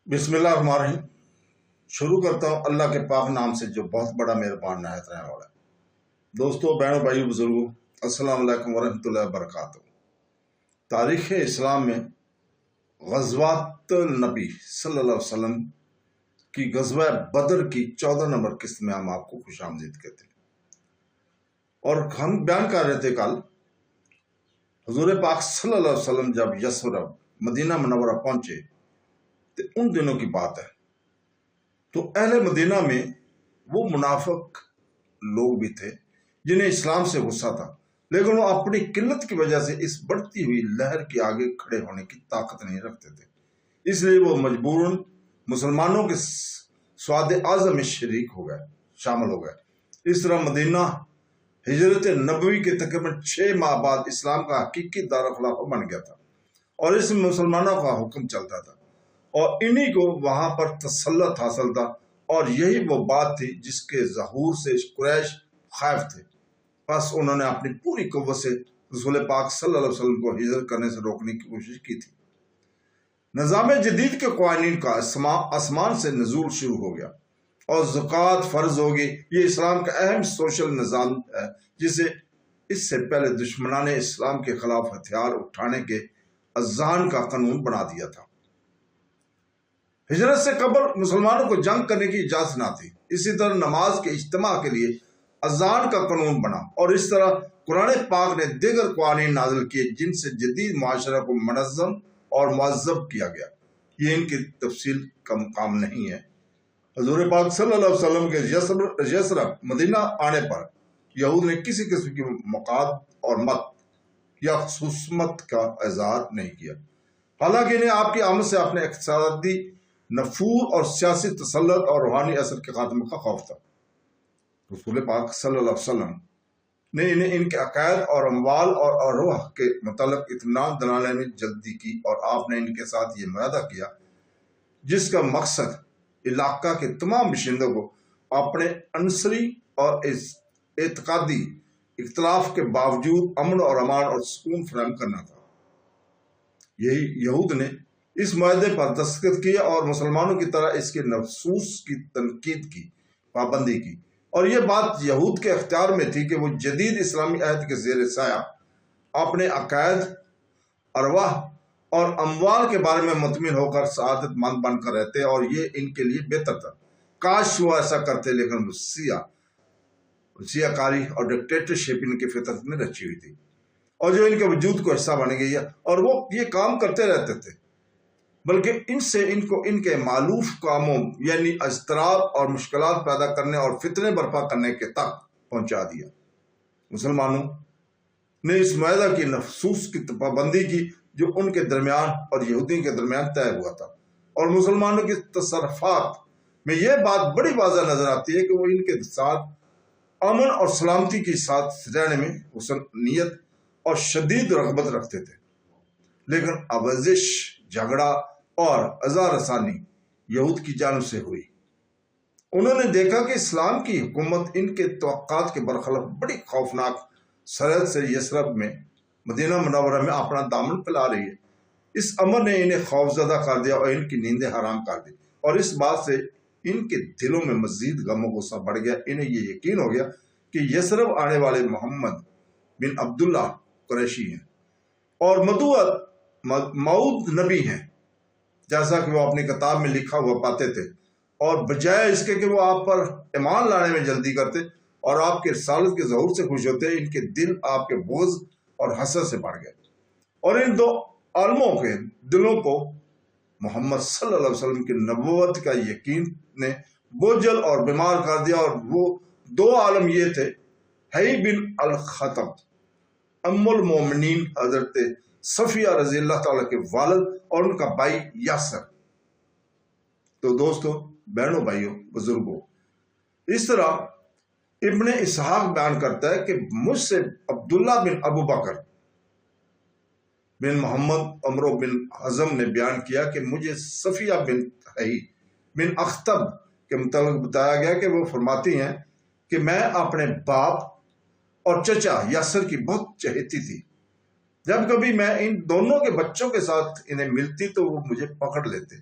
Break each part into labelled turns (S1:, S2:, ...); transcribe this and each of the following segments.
S1: बिस्मिल्लाहिर्रहमानिर्रहीम। शुरू करता हूँ अल्लाह के पाक नाम से जो बहुत बड़ा मेहरबान नायत रहने वाला है। दोस्तों, बहनों, भाइयों, बुजुर्गों, अस्सलाम वालेकुम वरहमतुल्लाहि वबरकातुहू। तारीख़ इस्लाम में ग़ज़वात नबी सल्लल्लाहु अलैहि वसल्लम की ग़ज़वा बदर की 14 नंबर किस्त में हम आपको खुशामदीद कहते हैं। और हम बयान कर रहे थे कल हुज़ूर पाक सल्लल्लाहु अलैहि वसल्लम जब यसरब मदीना मुनव्वरा पहुंचे तो उन दिनों की बात है। तो अहले मदीना में वो मुनाफिक लोग भी थे जिन्हें इस्लाम से गुस्सा था, लेकिन वो अपनी किल्लत की वजह से इस बढ़ती हुई लहर के आगे खड़े होने की ताकत नहीं रखते थे। इसलिए वो मजबूरन मुसलमानों के स्वाद आज़म में शरीक हो गए, शामिल हो गए। इस तरह मदीना हिजरत नबवी के तकरीबन 6 माह बाद इस्लाम का हकीकी दारुल बन गया था और इसमें मुसलमानों का हुक्म चलता था और इन्हीं को वहां पर तसल्लुत हासिल था। और यही वो बात थी जिसके ज़हूर से कुरैश खौफ थे। बस उन्होंने अपनी पूरी कुव्वत से रसूल पाक सल्लल्लाहु अलैहि वसल्लम को हिजरत करने से रोकने की कोशिश की थी। निज़ाम जदीद के क़वानीन का आसमान से नज़ूल शुरू हो गया और ज़कात फ़र्ज होगी। ये इस्लाम का अहम सोशल निज़ाम है जिसे इससे पहले दुश्मनान इस्लाम के खिलाफ हथियार उठाने के अज़ान का कानून बना दिया था। हिजरत से कबल मुसलमानों को जंग करने की इजाज़त ना थी। इसी तरह नमाज के इज्तिमा के लिए अज़ान का कानून बना और इस तरह कुरान पाक ने दीगर क़वानीन नाज़िल किए जिनसे जदीद मुआशरा को मनज़्ज़म और मुअज़्ज़ब किया गया। ये इनकी तफसील का मुकाम नहीं है। हुज़ूर पाक सल्लल्लाहु अलैहि वसल्लम के यसरब मदीना आने पर यहूद ने किसी किस्म की मकाद और मत या खुसूमत का इज़हार नहीं किया, हालांकि इन्हें आपकी आमद से अपने इक़्तिसादी नफूर और सियासी तसल्लुत और रूहानी असर के खात्मे का खौफ था। रसूल पाक सल्लल्लाहु अलैहि वसल्लम ने इन्हें इनके अकायद और अमवाल और रूह के मतलब इत्मीनान दिलाने में जल्दी की और आपने इनके साथ ये मुआहदा किया जिसका मकसद इलाका के तमाम बाशिंदों को अपने अंसरी और एतकादी इख्तलाफ के बावजूद अमन और अमान और सुकून फराहम करना था। यही यहूद ने इस मुआहदे पर दस्तखत किए और मुसलमानों की तरह इसके नफसूस की तनकीद की, पाबंदी की। और यह बात यहूद के अख्तियार में थी कि वो जदीद इस्लामी अहद के ज़ेर साया अपने अकायद, अरवाह और अमवाल के बारे में मुतमिन होकर सआदत मंद बनकर रहते और ये इनके लिए बेहतर था। काश वो ऐसा करते, लेकिन सियाकारी और डिक्टेटरशिप इनकी फितरत में रची हुई थी और जो इनके वजूद को हिस्सा बन गई है और वो ये काम करते रहते थे, बल्कि इनसे इनको इनके मालूफ कामों यानी अज़तराब और मुश्किलात पैदा करने और फितने बर्पा करने के तक पहुंचा दिया। मुसलमानों ने इस मुआहदा की नफसूस की पाबंदी की जो उनके दरमियान और यहूदियों के दरमियान तय हुआ था और मुसलमानों की तसर्रुफात में यह बात बड़ी वाज़ह नजर आती है कि वो इनके साथ अमन और सलामती के साथ रहने में हुस्न नीयत और शदीद रग़बत रखते थे, लेकिन आवेज़िश, झगड़ा और अज़ा रसानी यहूद की जानिब से हुई। उन्होंने देखा कि इस्लाम की हुकूमत इनके तवक्कात के बरखिलाफ बड़ी खौफनाक सरहद से यसरब में मदीना मुनव्वरा में अपना दामन फैला रही है। इस अमर ने इन्हें खौफज़दा कर दिया और इनकी नींदें हराम कर दी और इस बात से इनके दिलों में मज़ीद गम गुस्सा बढ़ गया। इन्हें ये यकीन हो गया कि यसरब आने वाले मोहम्मद बिन अब्दुल्ला कुरैशी हैं और मऊद नबी हैं, जैसा कि वो अपनी किताब में लिखा हुआ पाते थे, और बजाय इसके कि वो आप पर ईमान लाने में जल्दी करते और आपके रिसालत के ज़हूर से खुश होते, इनके दिल आपके बोझ और हसद से बढ़ गए और इन दो आलमों के दिलों को मोहम्मद सल्लल्लाहु अलैहि वसल्लम की नबूवत का यकीन ने बोझल और बीमार कर दिया। और वो दो आलम ये थे, हई बिन अल खतब अम्मुल मोमिनीन हजरत सफिया रज़ी अल्लाह ताला के वालिद और उनका भाई यासर। तो दोस्तों, बहनों, भाइयों, बुजुर्गों, इस तरह इब्ने इसहाक बयान करता है कि मुझसे अब्दुल्ला बिन अबू बकर बिन मोहम्मद अमरो बिन हज़म ने बयान किया कि मुझे सफिया बिन हई बिन अख्तब के मुताबिक बताया गया कि वो फरमाती हैं कि मैं अपने बाप और चचा यासर की बहुत चहेती थी। जब कभी मैं इन दोनों के बच्चों के साथ इन्हें मिलती तो वो मुझे पकड़ लेते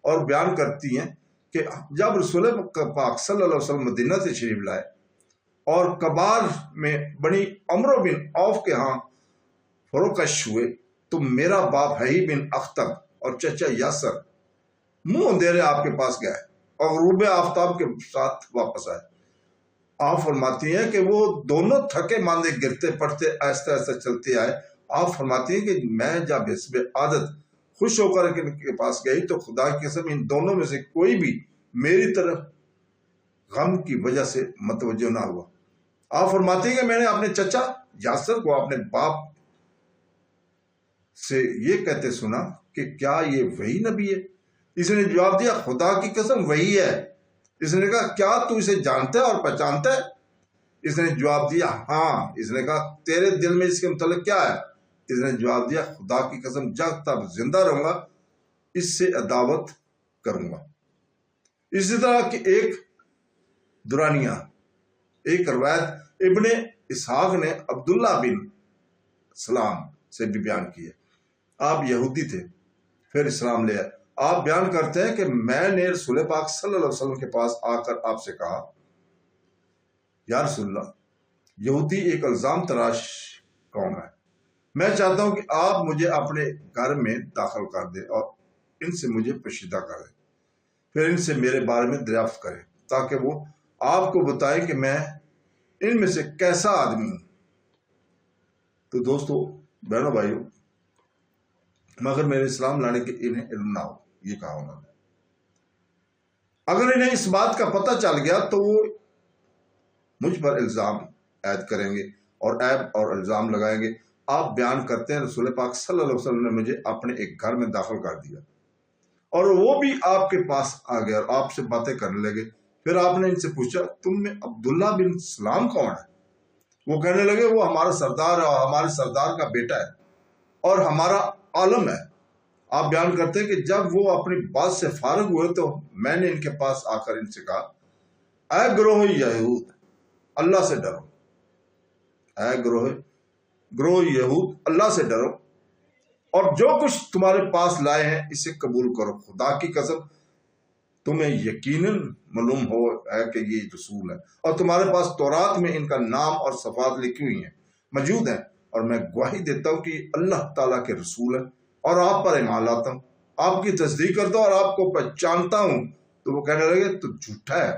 S1: اور بیان کرتی ہیں کہ جب رسول پاک صلی اللہ علیہ وسلم مدینہ سے تشریف لائے اور کبار میں بنی عمرو بن عوف کے ہاں فروکش ہوئے تو میرا باپ حی بن اختب اور چچا یاسر منہ اندھیرے آپ کے پاس گئے اور غروب آفتاب کے ساتھ واپس آئے۔ آپ فرماتی ہیں کہ وہ دونوں تھکے ماندے گرتے پڑتے آہستہ آہستہ چلتے آئے۔ آپ فرماتی ہیں کہ میں جب حسب عادت خوش ہو کر ان کے پاس گئی تو خدا کی قسم ان دونوں میں سے کوئی بھی میری طرف غم کی وجہ سے متوجہ نہ ہوا۔ آپ فرماتی ہیں کہ میں نے اپنے چچا یاسر کو اپنے باپ سے یہ کہتے سنا کہ کیا یہ وہی نبی ہے؟ اس نے جواب دیا خدا کی قسم وہی ہے۔ اس نے کہا کیا تو اسے جانتا ہے اور پہچانتا ہے؟ اس نے جواب دیا ہاں۔ اس نے کہا تیرے دل میں اس کے متعلق کیا ہے؟ اس نے جواب دیا خدا کی قسم جب تک زندہ رہوں گا اس سے عداوت کروں گا۔ اسی طرح کی ایک دورانیہ ایک روایت ابن اسحاق نے عبداللہ بن سلام سے بھی بیان کی ہے۔ آپ یہودی تھے پھر اسلام لے آئے۔ آپ بیان کرتے ہیں کہ میں نے رسول پاک صلی اللہ علیہ وسلم کے پاس آ کر آپ سے کہا یا رسول اللہ یہودی ایک الزام تراش قوم ہے، میں چاہتا ہوں کہ آپ مجھے اپنے گھر میں داخل کر دیں اور ان سے مجھے پوشیدہ کریں، پھر ان سے میرے بارے میں دریافت کریں تاکہ وہ آپ کو بتائیں کہ میں ان میں سے کیسا آدمی ہوں۔ تو دوستو بہنوں بھائیوں، مگر میرے اسلام لانے کے انہیں علم نہ ہو، یہ کہا انہوں نے۔ اگر انہیں اس بات کا پتہ چل گیا تو وہ مجھ پر الزام عائد کریں گے اور عیب اور الزام لگائیں گے۔ آپ بیان کرتے ہیں رسول پاک صلی اللہ علیہ وسلم نے مجھے اپنے ایک گھر میں داخل کر دیا اور وہ بھی آپ کے پاس آ گیا اور آپ سے باتیں کرنے لگے۔ پھر آپ نے ان سے پوچھا تم میں عبداللہ بن سلام کون ہے؟ وہ کہنے لگے وہ ہمارا سردار ہے اور ہمارے سردار کا بیٹا ہے اور ہمارا عالم ہے۔ آپ بیان کرتے ہیں کہ جب وہ اپنی بات سے فارغ ہوئے تو میں نے ان کے پاس آ کر ان سے کہا اے گروہ یہود اللہ سے ڈرو، اے گروہ یہود اللہ سے ڈرو اور جو کچھ تمہارے پاس لائے ہیں اسے قبول کرو۔ خدا کی قسم تمہیں یقیناً معلوم ہو ہے کہ یہ رسول ہے اور تمہارے پاس تورات میں ان کا نام اور صفات لکھی ہوئی ہیں موجود ہیں، اور میں گواہی دیتا ہوں کہ یہ اللہ تعالیٰ کے رسول ہے اور آپ پر ایمان لاتا ہوں، آپ کی تصدیق کرتا ہوں اور آپ کو پہچانتا ہوں۔ تو وہ کہنے لگے تو جھوٹا ہے۔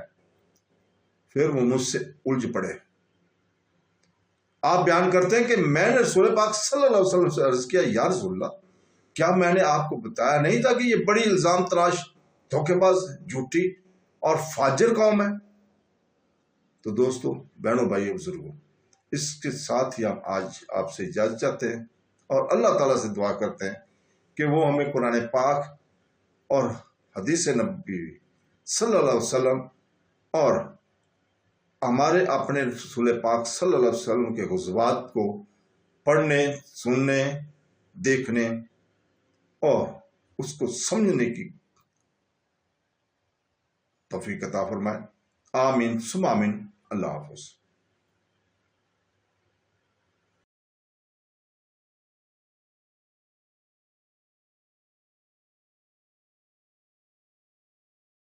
S1: پھر وہ مجھ سے الجھ پڑے۔ آپ بیان کرتے ہیں کہ میں نے رسول پاک صلی اللہ علیہ وسلم سے عرض کیا یا رسول اللہ کیا میں نے آپ کو بتایا نہیں تھا کہ یہ بڑی الزام تراش دھوکے باز جھوٹی اور فاجر قوم ہے؟ تو دوستو بہنوں بھائیوں بزرگوں، اس کے ساتھ ہی ہم آج آپ سے اجازت چاہتے ہیں اور اللہ تعالیٰ سے دعا کرتے ہیں کہ وہ ہمیں قرآن پاک اور حدیث نبی صلی اللہ علیہ وسلم اور ہمارے اپنے رسول پاک صلی اللہ علیہ وسلم کے غزوات کو پڑھنے، سننے، دیکھنے اور اس کو سمجھنے کی توفیق عطا فرمائے۔ آمین ثم آمین۔ اللہ حافظ۔